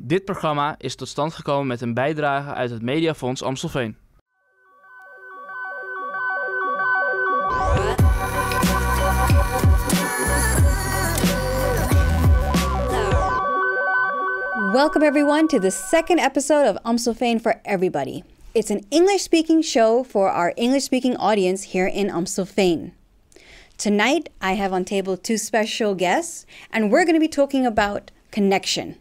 Dit programma is tot stand gekomen met een bijdrage uit het Mediafonds Amstelveen. Welcome everyone to the second episode of Amstelveen for Everybody. It's an English-speaking show for our English-speaking audience here in Amstelveen. Tonight, I have on table two special guests, and we're going to be talking about connection.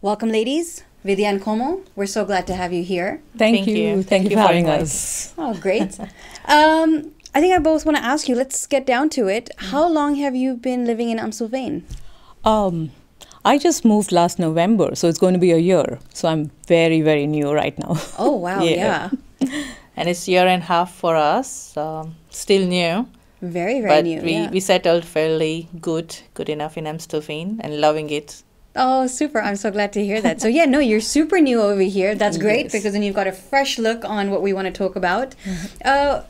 Welcome, ladies. Vidya and Komal, we're so glad to have you here. Thank you for having us. Oh, great. I think I both want to ask you, let's get down to it. How long have you been living in Amstelveen? I just moved last November, so it's going to be a year. So I'm very, very new right now. Oh, wow, yeah. And it's a year and a half for us, still new. Very, but new, we settled fairly good enough in Amstelveen and loving it. Oh, super. I'm so glad to hear that. So yeah, no, you're super new over here. That's great, Yes. because then you've got a fresh look on what we want to talk about.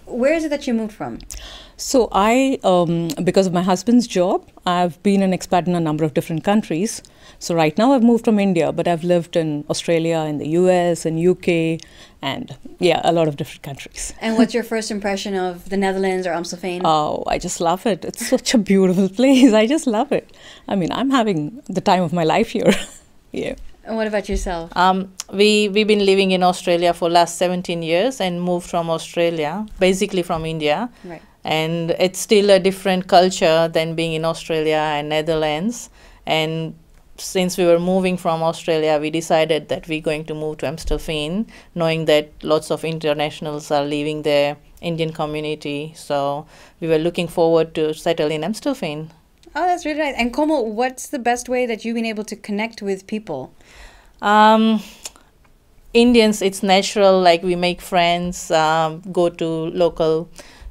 Where is it that you moved from? So I, because of my husband's job, I've been an expat in a number of different countries. So right now I've moved from India, but I've lived in Australia, in the US, and UK, and yeah, a lot of different countries. And what's your first impression of the Netherlands or Amstelveen? Oh, I just love it. It's such a beautiful place. I just love it. I mean, I'm having the time of my life here. Yeah. And what about yourself? We've been living in Australia for last 17 years and moved from Australia, basically from India. Right. And it's still a different culture than being in Australia and Netherlands. And since we were moving from Australia, we decided that we're going to move to Amstelveen, knowing that lots of internationals are leaving their Indian community. So we were looking forward to settle in Amstelveen. Oh, that's really nice. And Komal, what's the best way that you've been able to connect with people? Indians, it's natural, like we make friends, go to local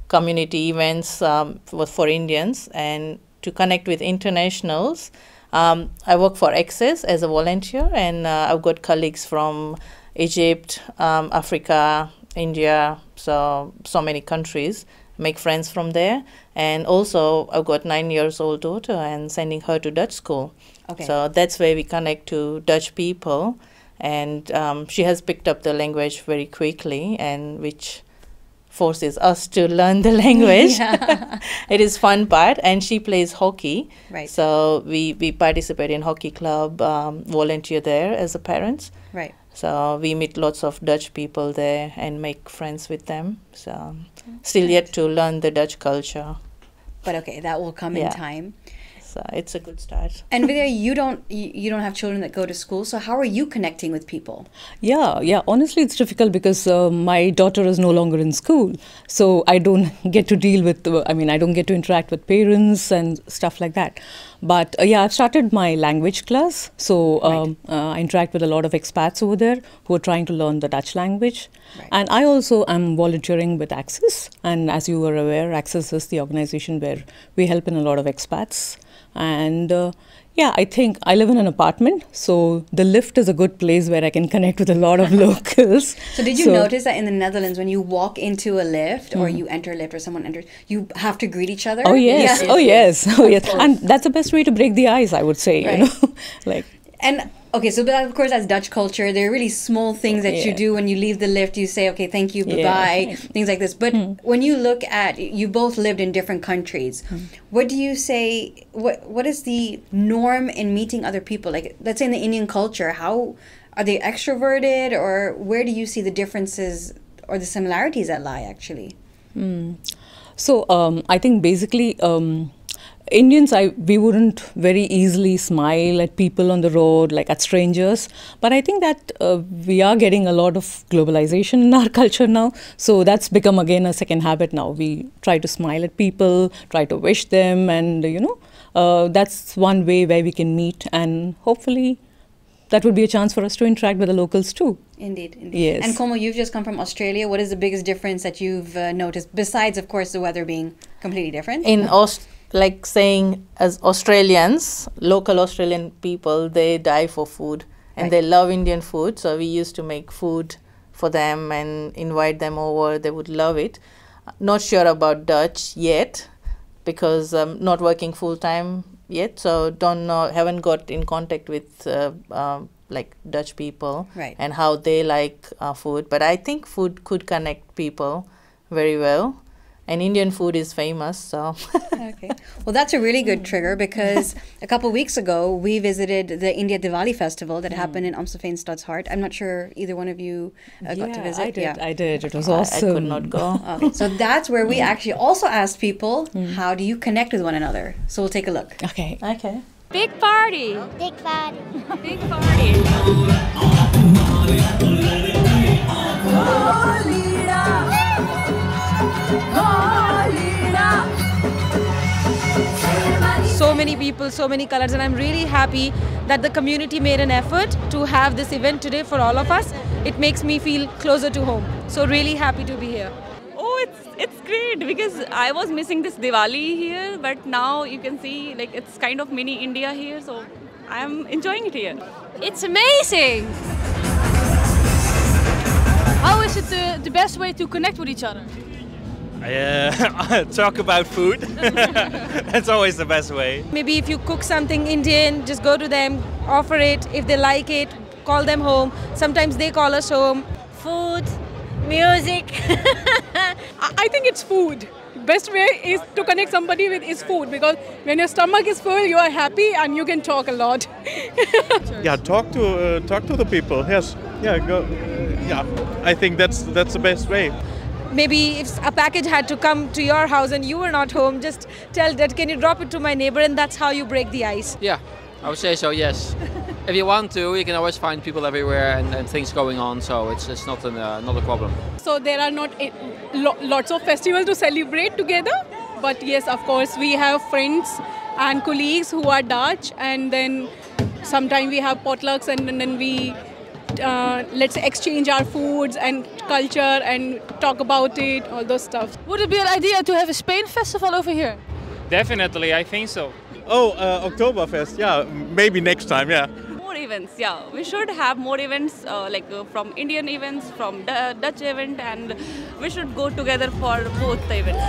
community events for Indians, and to connect with internationals. I work for Access as a volunteer, and I've got colleagues from Egypt, Africa, India, so many countries. Make friends from there. And also I've got 9-year-old daughter and sending her to Dutch school. Okay. So that's where we connect to Dutch people, and she has picked up the language very quickly, and which forces us to learn the language. Yeah. It is fun part, and she plays hockey. Right. So we participate in hockey club, volunteer there as a parents. Right. So we meet lots of Dutch people there and make friends with them. So still yet to learn the Dutch culture. But okay, that will come in Yeah. time. So it's a good start. And Vidya, you don't have children that go to school, so how are you connecting with people? Yeah. Honestly, it's difficult because my daughter is no longer in school. So I don't get to deal with, I don't get to interact with parents and stuff like that. But yeah, I've started my language class. So I interact with a lot of expats over there who are trying to learn the Dutch language. Right. And I also am volunteering with Access. And as you are aware, Access is the organization where we help in a lot of expats. And yeah, I think I live in an apartment, so the lift is a good place where I can connect with a lot of locals. So did you notice that in the Netherlands, when you walk into a lift or you enter a lift or someone enters, you have to greet each other? Oh yes, Yeah. oh yes, oh yes. And that's the best way to break the ice, I would say, Right. you know. Like, And okay, so but of course that's Dutch culture. There are really small things that you Yeah. do when you leave the lift. You say, okay, thank you, bye-bye, Yeah. things like this. But when you look at, you both lived in different countries. What do you say, what is the norm in meeting other people? Like, let's say in the Indian culture, how are they extroverted, or where do you see the differences or the similarities that lie actually? So I think basically Indians, we wouldn't very easily smile at people on the road, like at strangers. But I think that we are getting a lot of globalization in our culture now. So that's become again a second habit now. We try to smile at people, try to wish them, and that's one way where we can meet, and hopefully that would be a chance for us to interact with the locals too. Indeed. Yes. And Komal, you've just come from Australia. What is the biggest difference that you've noticed, besides, of course, the weather being completely different? Like saying, as Australians, local Australian people, they die for food, and Right. they love Indian food. So we used to make food for them and invite them over. They would love it. Not sure about Dutch yet, because I'm not working full time yet, so don't know, haven't got in contact with like Dutch people, Right. and how they like food. But I think food could connect people very well, and Indian food is famous, so. Okay. Well, that's a really good trigger because a couple weeks ago we visited the India Diwali festival that happened in Amstelveen Stadshart. I'm not sure either one of you got to visit. I did. It was I awesome. could not go. Okay. So that's where we actually also asked people, how do you connect with one another? So we'll take a look. Okay. Okay. Big party. Big party. Big party. So many people, so many colors, and I'm really happy that the community made an effort to have this event today for all of us. It makes me feel closer to home. So really happy to be here. Oh, it's great because I was missing this Diwali here, but now you can see like it's kind of mini India here, so I'm enjoying it here. It's amazing. How is it the best way to connect with each other? Talk about food. That's always the best way. Maybe if you cook something Indian, just go to them, offer it. If they like it, call them home. Sometimes they call us home. Food, music. I think it's food. Best way is to connect somebody with is food, because when your stomach is full, you are happy and you can talk a lot. Yeah, talk to the people. Yes. Yeah. Go. Yeah. I think that's the best way. Maybe if a package had to come to your house and you were not home, just tell that, can you drop it to my neighbor, and that's how you break the ice. Yeah, I would say so, yes. If you want to, you can always find people everywhere and things going on, so it's not a problem. So there are not lots of festivals to celebrate together, but yes, of course, we have friends and colleagues who are Dutch, and then sometimes we have potlucks, and then we let's say exchange our foods and culture and talk about it, all those stuff. Would it be an idea to have a Spain festival over here? Definitely, I think so. Oh, Oktoberfest. Yeah, maybe next time. Yeah. More events, yeah. We should have more events from Indian events, from Dutch event, and we should go together for both the events.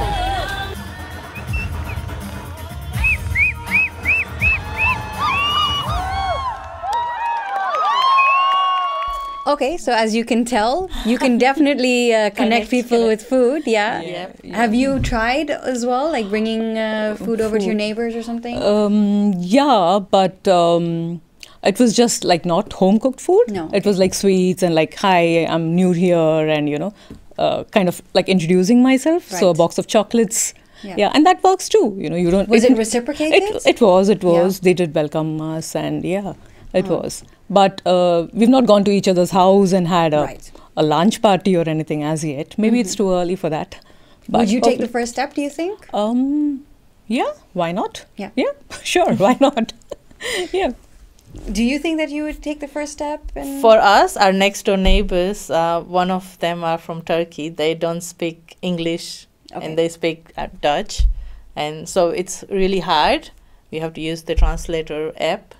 Okay, so as you can tell, you can definitely connect people with food. Yeah. Have you tried as well, like bringing food over to your neighbors or something? Yeah, but it was just like not home cooked food. No. It was like sweets and like, hi, I'm new here, and kind of like introducing myself. Right. So a box of chocolates. Yeah, and that works too. You don't. Was it reciprocated? It was. Yeah. They did welcome us, and it was. But we've not gone to each other's house and had a lunch party or anything as yet. Maybe it's too early for that. But would you take the first step, do you think? Yeah, why not? Yeah, sure, why not? Yeah. Do you think that you would take the first step? For us, our next door neighbors, one of them are from Turkey. They don't speak English and they speak Dutch. And so it's really hard. We have to use the translator app.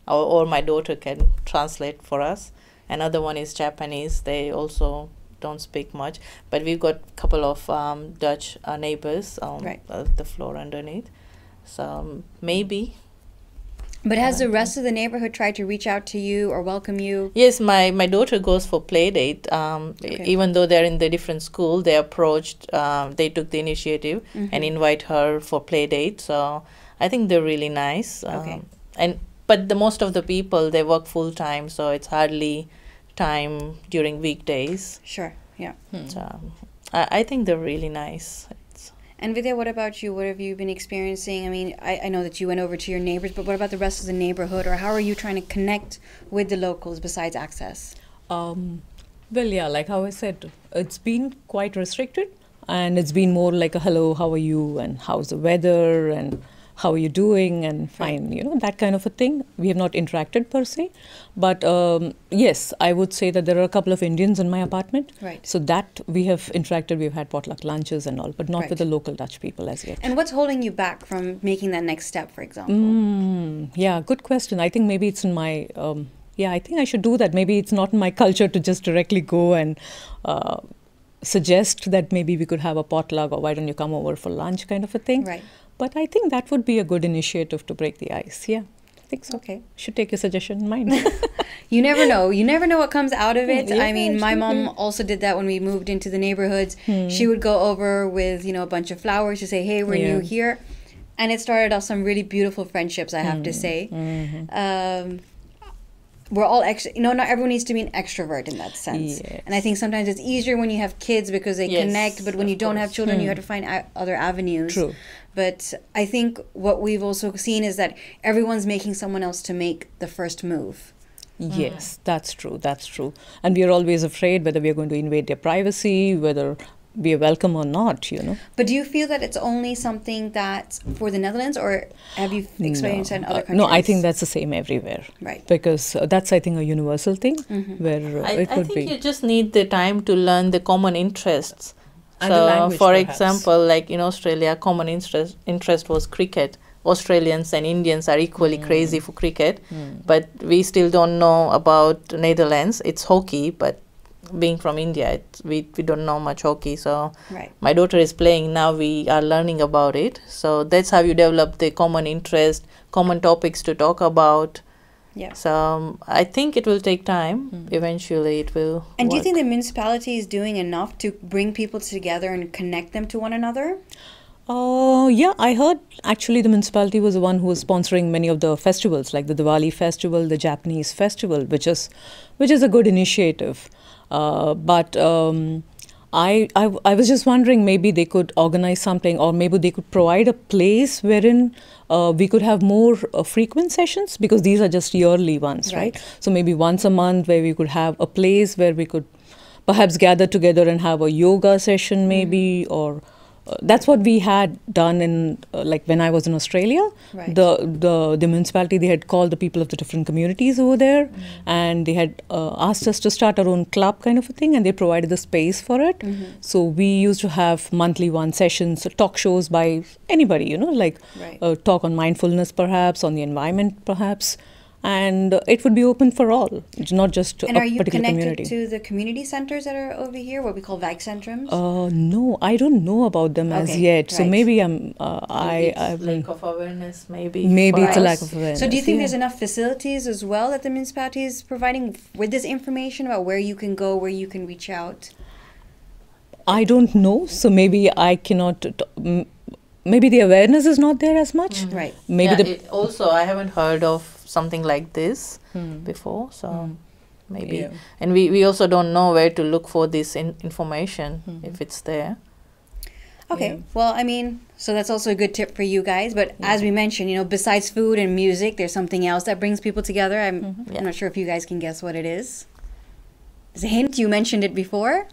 Or my daughter can translate for us. Another one is Japanese. They also don't speak much. But we've got a couple of Dutch neighbors on the floor underneath. So maybe. But has the rest of the neighborhood tried to reach out to you or welcome you? Yes, my daughter goes for play date. Even though they're in the different school, they approached, they took the initiative and invite her for play date. So I think they're really nice. But the most of the people, they work full time, so it's hardly time during weekdays. Sure, yeah. So I think they're really nice. And Vidya, what about you? What have you been experiencing? I mean, I know that you went over to your neighbors, but what about the rest of the neighborhood? Or how are you trying to connect with the locals besides access? Well, yeah, like how I said, it's been quite restricted. And it's been more like a hello, how are you? And how's the weather? And how are you doing? And fine, that kind of a thing. We have not interacted per se. But yes, I would say that there are a couple of Indians in my apartment. Right. So that we have interacted, we've had potluck lunches and all, but not with the local Dutch people as yet. And what's holding you back from making that next step, for example? Yeah, good question. I think maybe it's in my, I think I should do that. Maybe it's not in my culture to just directly go and suggest that maybe we could have a potluck or why don't you come over for lunch kind of a thing. Right. But I think that would be a good initiative to break the ice, yeah. think so. Okay. Should take your suggestion in mind. You never know. You never know what comes out of it. Yeah, I mean, my mom absolutely. also did that when we moved into the neighborhoods. She would go over with, a bunch of flowers to say, hey, we're new here. And it started off some really beautiful friendships, I have to say. We're all not everyone needs to be an extrovert in that sense. Yes. And I think sometimes it's easier when you have kids because they connect, but when you don't have children, you have to find other avenues. True. But I think what we've also seen is that everyone's making someone else to make the first move. Yes, that's true. That's true. And we are always afraid whether we are going to invade their privacy, whether we are welcome or not, But do you feel that it's only something that's for the Netherlands, or have you experienced it in other countries? No, I think that's the same everywhere. Right. Because that's, I think, a universal thing where I it would think be. you just need the time to learn the common interests. And the So, language, for perhaps. example, like in Australia, common interest was cricket. Australians and Indians are equally crazy for cricket, but we still don't know about Netherlands. It's hockey, but being from India, we don't know much hockey. So my daughter is playing now. We are learning about it. So that's how you develop the common interest, common topics to talk about. Yeah. So I think it will take time. Eventually, it will. And do you work. think the municipality is doing enough to bring people together and connect them to one another? Yeah, I heard actually the municipality was the one who was sponsoring many of the festivals, like the Diwali festival, the Japanese festival, which is a good initiative. But I was just wondering, maybe they could organize something, or maybe they could provide a place wherein we could have more frequent sessions, because these are just yearly ones, right? So maybe once a month where we could have a place where we could perhaps gather together and have a yoga session maybe, or that's what we had done in like when I was in Australia. Right. The municipality, they had called the people of the different communities over there, and they had asked us to start our own club kind of a thing, and they provided the space for it. So we used to have monthly one sessions, talk shows by anybody, like talk on mindfulness perhaps, on the environment perhaps. And it would be open for all, not just And a are you particular connected community. to the community centers that are over here, what we call Wijkcentrums? No, I don't know about them as Okay, yet. So right. maybe Maybe it's lack of awareness, maybe. Maybe for it's a us. lack of awareness. So do you think yeah. there's enough facilities as well that the municipality is providing with this information about where you can go, where you can reach out? I don't know. So maybe I cannot. Maybe the awareness is not there as much. Right. Maybe Also, I haven't heard of something like this before. So maybe. Yeah. And we also don't know where to look for this information if it's there. Okay, well, I mean, so that's also a good tip for you guys. But as we mentioned, besides food and music, there's something else that brings people together. I'm not sure if you guys can guess what it is. There's a hint. You mentioned it before.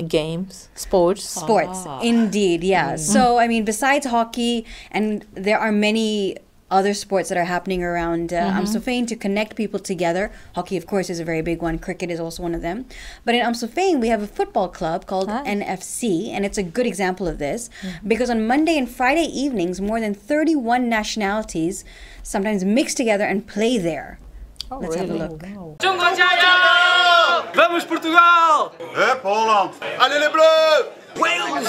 Games, sports. Sports, indeed, yeah. So, I mean, besides hockey, and there are many other sports that are happening around Amstelveen to connect people together. Hockey, of course, is a very big one. Cricket is also one of them. But in Amstelveen, we have a football club called NFC, and it's a good example of this because on Monday and Friday evenings, more than 31 nationalities sometimes mix together and play there. Let's have a look. Jongen, jajo! Vamos Portugal! Hup Holland! Allez les Bleus! Wales!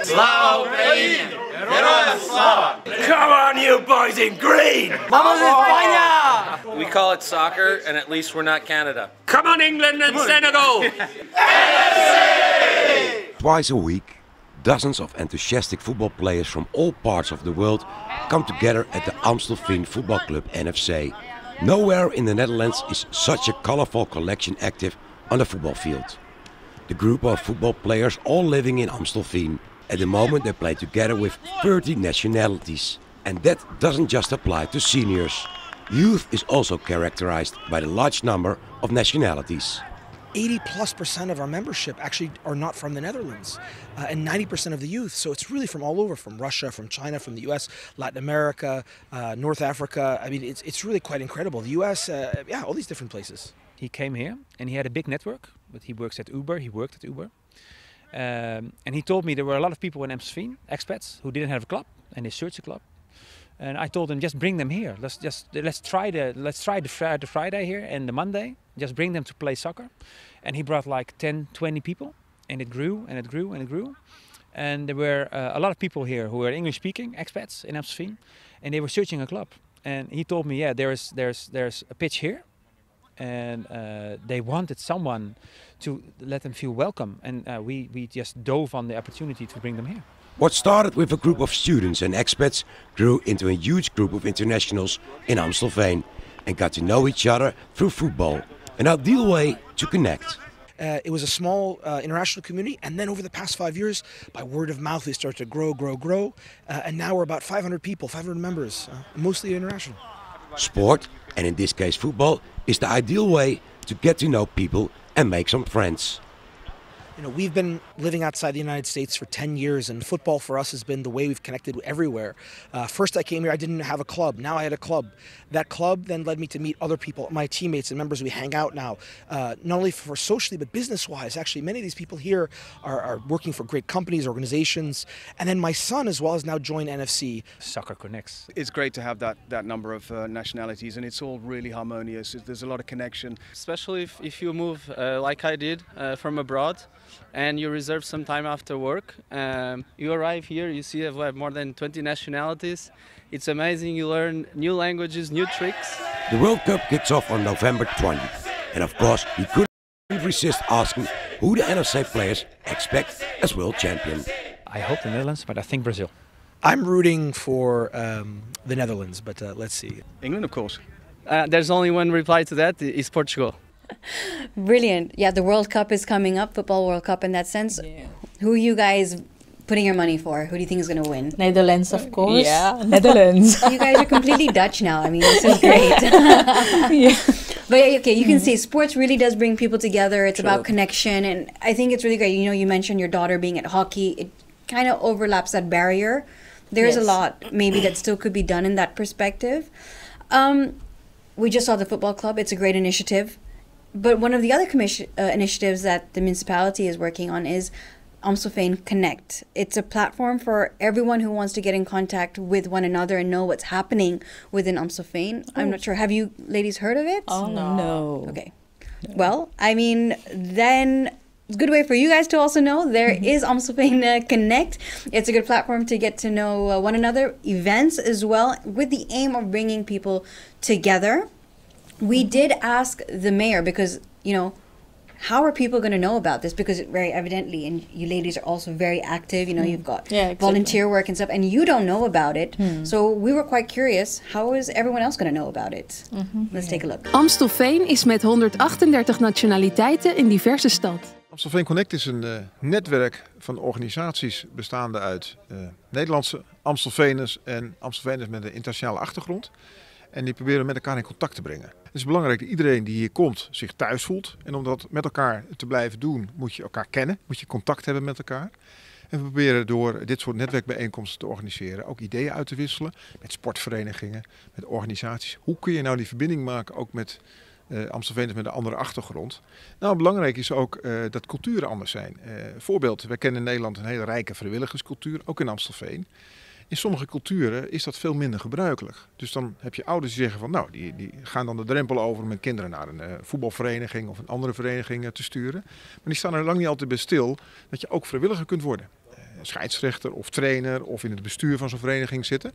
Slava Ukraine! Heroes Slava! Come on you boys in green! Vamos España! We call it soccer, and at least we're not Canada. Come on England and Senegal! Twice a week, dozens of enthusiastic football players from all parts of the world come together at the Amstelveen Football Club NFC. Nowhere in the Netherlands is such a colorful collection active on the football field. The group of football players all living in Amstelveen. At the moment they play together with 30 nationalities. And that doesn't just apply to seniors. Youth is also characterized by the large number of nationalities. 80+% of our membership actually are not from the Netherlands, and 90% of the youth. So it's really from all over, from Russia, from China, from the US, Latin America, North Africa. I mean, it's really quite incredible. The US, all these different places. He came here and he had a big network, but he worked at Uber. And he told me there were a lot of people in Amstelveen, expats, who didn't have a club, and they searched a club. And I told him, just bring them here. Let's try the Friday here and the Monday. Just bring them to play soccer. And he brought like 10, 20 people, and it grew and it grew and it grew. And there were a lot of people here who were English-speaking expats in Amstelveen, and they were searching a club. And he told me, yeah, there's a pitch here, and they wanted someone to let them feel welcome, and we just dove on the opportunity to bring them here. What started with a group of students and expats grew into a huge group of internationals in Amstelveen and got to know each other through football, an ideal way to connect. It was a small international community, and then over the past 5 years, by word of mouth, they started to grow, and now we're about 500 people, 500 members, mostly international. Sport, and in this case football, is the ideal way to get to know people and make some friends. You know, we've been living outside the United States for 10 years, and football for us has been the way we've connected everywhere. First I came here, I didn't have a club. Now I had a club. That club then led me to meet other people, my teammates and members. We hang out now, not only for socially, but business-wise. Actually, many of these people here are working for great companies, organizations. And then my son as well has now joined NFC. Soccer connects. It's great to have that number of nationalities, and it's all really harmonious. There's a lot of connection. Especially if you move like I did from abroad, and you reserve some time after work. You arrive here, you see we have more than 20 nationalities. It's amazing, you learn new languages, new tricks. The World Cup kicks off on November 20th. And of course, we couldn't resist asking who the NFC players expect as world champion. I hope the Netherlands, but I think Brazil. I'm rooting for the Netherlands, but let's see. England, of course. There's only one reply to that, is Portugal. Brilliant. Yeah, the World Cup is coming up, Football World Cup in that sense. Yeah. Who are you guys putting your money for? Who do you think is going to win? Netherlands, of course. Yeah, Netherlands. You guys are completely Dutch now. I mean, this is great. Yeah. But yeah, okay, you can say sports really does bring people together. It's about connection, and I think it's really great. You know, you mentioned your daughter being at hockey. It kind of overlaps that barrier. There's a lot maybe that still could be done in that perspective. We just saw the football club. It's a great initiative. But one of the other initiatives that the municipality is working on is Amstelveen Connect. It's a platform for everyone who wants to get in contact with one another and know what's happening within Amstelveen. I'm not sure. Have you ladies heard of it? Oh, no. Okay. No. Well, I mean, then it's a good way for you guys to also know there is Amstelveen Connect. It's a good platform to get to know one another, events as well, with the aim of bringing people together. We did ask the mayor because, you know, how are people going to know about this? Because very evidently, and you ladies are also very active, you know, you've got volunteer work and stuff, and you don't know about it. So we were quite curious, how is everyone else going to know about it? Let's take a look. Amstelveen is met 138 nationaliteiten in diverse stad. Amstelveen Connect is een netwerk van organisaties bestaande uit Nederlandse Amstelveeners en Amstelveeners met een internationale achtergrond. En die proberen met elkaar in contact te brengen. Het is belangrijk dat iedereen die hier komt zich thuis voelt. En om dat met elkaar te blijven doen, moet je elkaar kennen. Moet je contact hebben met elkaar. En we proberen door dit soort netwerkbijeenkomsten te organiseren ook ideeën uit te wisselen. Met sportverenigingen, met organisaties. Hoe kun je nou die verbinding maken ook met Amstelveeners met een andere achtergrond? Nou, belangrijk is ook dat culturen anders zijn. Voorbeeld, wij kennen in Nederland een hele rijke vrijwilligerscultuur, ook in Amstelveen. In sommige culturen is dat veel minder gebruikelijk. Dus dan heb je ouders die zeggen van nou, die gaan dan de drempel over om hun kinderen naar een voetbalvereniging of een andere vereniging te sturen. Maar die staan er lang niet altijd bij stil dat je ook vrijwilliger kunt worden. Scheidsrechter of trainer of in het bestuur van zo'n vereniging zitten.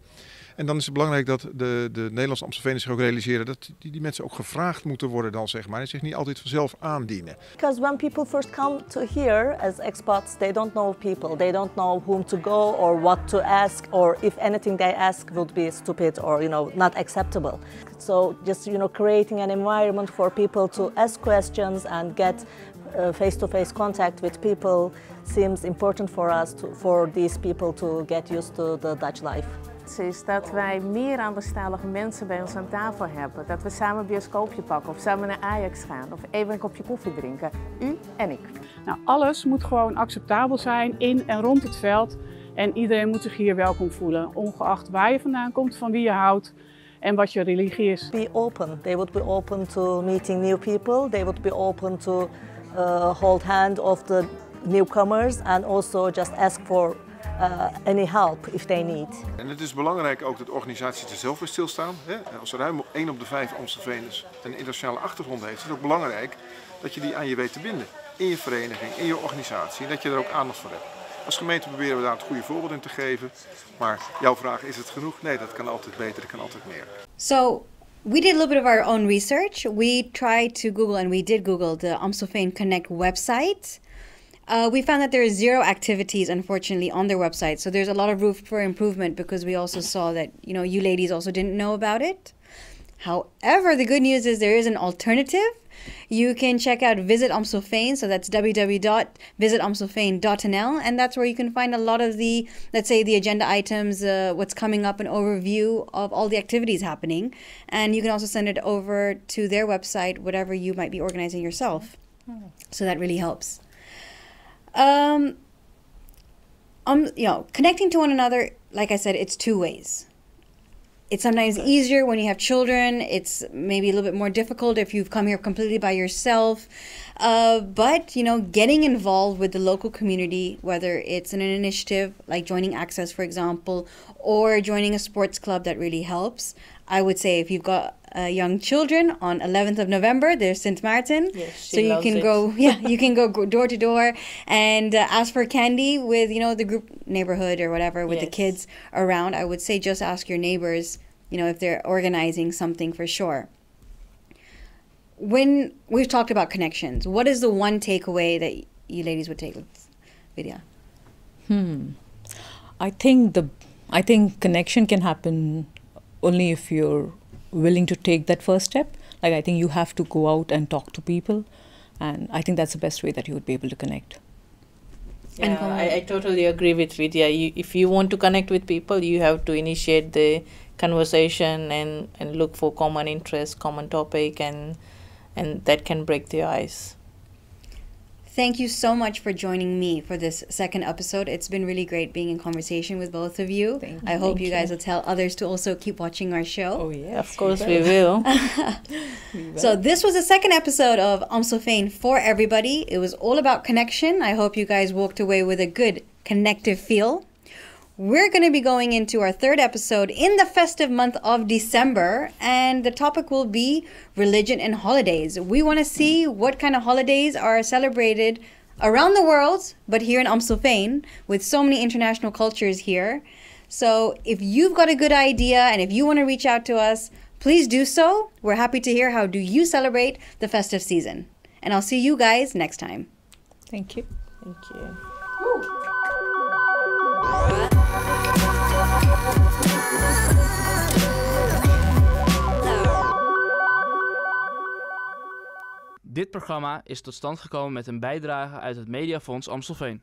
En dan is het belangrijk dat de Nederlandse Amstelveeners zich ook realiseren dat die mensen ook gevraagd moeten worden dan, zeg maar, en zich niet altijd vanzelf aandienen. Because when people first come to here as expats, they don't know people. They don't know whom to go or what to ask, or if anything they ask would be stupid or, you know, not acceptable. So just, you know, creating an environment for people to ask questions and get face-to-face contact with people seems important for us, for these people to get used to the Dutch life. Is dat wij meer anderstalige mensen bij ons aan tafel hebben. Dat we samen een bioscoopje pakken of samen naar Ajax gaan of even een kopje koffie drinken. U en ik. Nou, alles moet gewoon acceptabel zijn in en rond het veld. En iedereen moet zich hier welkom voelen. Ongeacht waar je vandaan komt, van wie je houdt en wat je religie is. Be open. They would be open to meeting new people. They would be open to hold hand of the newcomers and also just ask for any help if they need. En het is belangrijk ook dat organisaties er zelf bij stilstaan. Als er ruim 1 op de 5 Amstelveeners een internationale achtergrond heeft, is het ook belangrijk dat je die aan je weet te binden. In je vereniging, in je organisatie, en dat je er ook aandacht voor hebt. Als gemeente proberen we daar het goede voorbeeld in te geven. Maar jouw vraag, is het genoeg? Nee, dat kan altijd beter, dat kan altijd meer. So we did a little bit of our own research. We tried to Google, and we did Google the Amstelveen Connect website. We found that there are 0 activities, unfortunately, on their website. So there's a lot of room for improvement because we also saw that, you ladies also didn't know about it. However, the good news is there is an alternative. You can check out Visit Amstelveen, so that's www.visitamstelveen.nl, and that's where you can find a lot of the, let's say, the agenda items, what's coming up, an overview of all the activities happening. And you can also send it over to their website, whatever you might be organizing yourself. So that really helps. Connecting to one another, like I said, it's 2 ways. It's sometimes easier when you have children. It's maybe a little bit more difficult if you've come here completely by yourself. But, getting involved with the local community, whether it's in an initiative like joining Access, for example, or joining a sports club, that really helps. I would say if you've got young children, on 11th of November, there's St. Martin. Yes, so you can go, you can go door to door and ask for candy with, the group neighborhood or whatever, with the kids around. I would say just ask your neighbors, if they're organizing something for sure. When we've talked about connections, what is the one takeaway that you ladies would take with Vidya? I think connection can happen only if you're willing to take that first step. Like, I think you have to go out and talk to people, and I think that's the best way that you would be able to connect. Yeah, I totally agree with Vidya. If you want to connect with people, you have to initiate the conversation and look for common interest, common topic, and that can break the ice. Thank you so much for joining me for this second episode. It's been really great being in conversation with both of you. I hope you guys will tell others to also keep watching our show. Oh, yeah. Of course we will. So this was the second episode of Amstelveen for everybody. It was all about connection. I hope you guys walked away with a good connective feel. We're going to be going into our third episode in the festive month of December, and the topic will be religion and holidays. We want to see what kind of holidays are celebrated around the world, but here in Amstelveen, with so many international cultures here. So if you've got a good idea and if you want to reach out to us, please do so. We're happy to hear how do you celebrate the festive season. And I'll see you guys next time. Thank you. Thank you. Dit programma is tot stand gekomen met een bijdrage uit het Mediafonds Amstelveen.